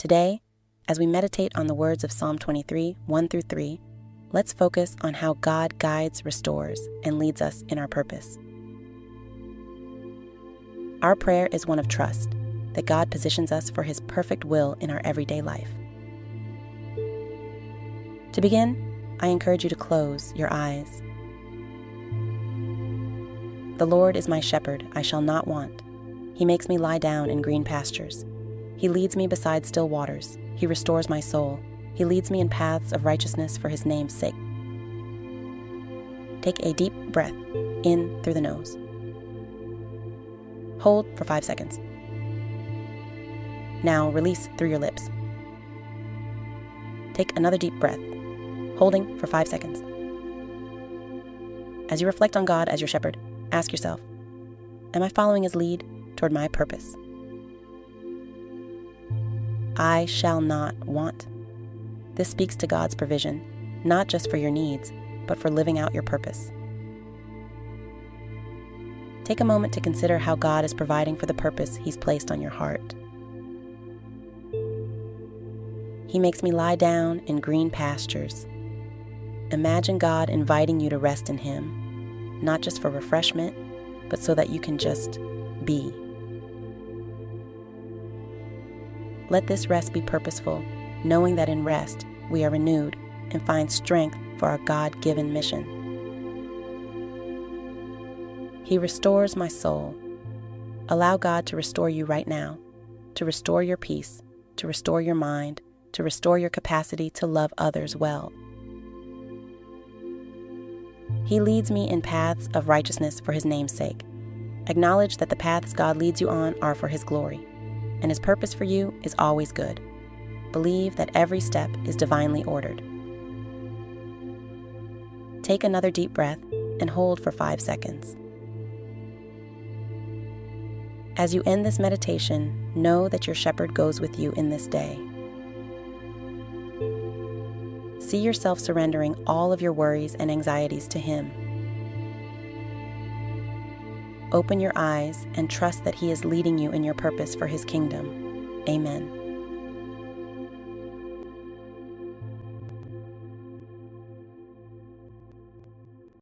Today, as we meditate on the words of Psalm 23, 1-3, let's focus on how God guides, restores, and leads us in our purpose. Our prayer is one of trust, that God positions us for His perfect will in our everyday life. To begin, I encourage you to close your eyes. The Lord is my shepherd, I shall not want. He makes me lie down in green pastures. He leads me beside still waters. He restores my soul. He leads me in paths of righteousness for His name's sake. Take a deep breath in through the nose. Hold for 5 seconds. Now release through your lips. Take another deep breath, holding for 5 seconds. As you reflect on God as your shepherd, ask yourself, am I following His lead toward my purpose? I shall not want. This speaks to God's provision, not just for your needs, but for living out your purpose. Take a moment to consider how God is providing for the purpose He's placed on your heart. He makes me lie down in green pastures. Imagine God inviting you to rest in Him, not just for refreshment, but so that you can just be. Let this rest be purposeful, knowing that in rest we are renewed and find strength for our God-given mission. He restores my soul. Allow God to restore you right now, to restore your peace, to restore your mind, to restore your capacity to love others well. He leads me in paths of righteousness for His name's sake. Acknowledge that the paths God leads you on are for His glory, and His purpose for you is always good. Believe that every step is divinely ordered. Take another deep breath and hold for 5 seconds. As you end this meditation, know that your shepherd goes with you in this day. See yourself surrendering all of your worries and anxieties to Him. Open your eyes and trust that He is leading you in your purpose for His kingdom. Amen.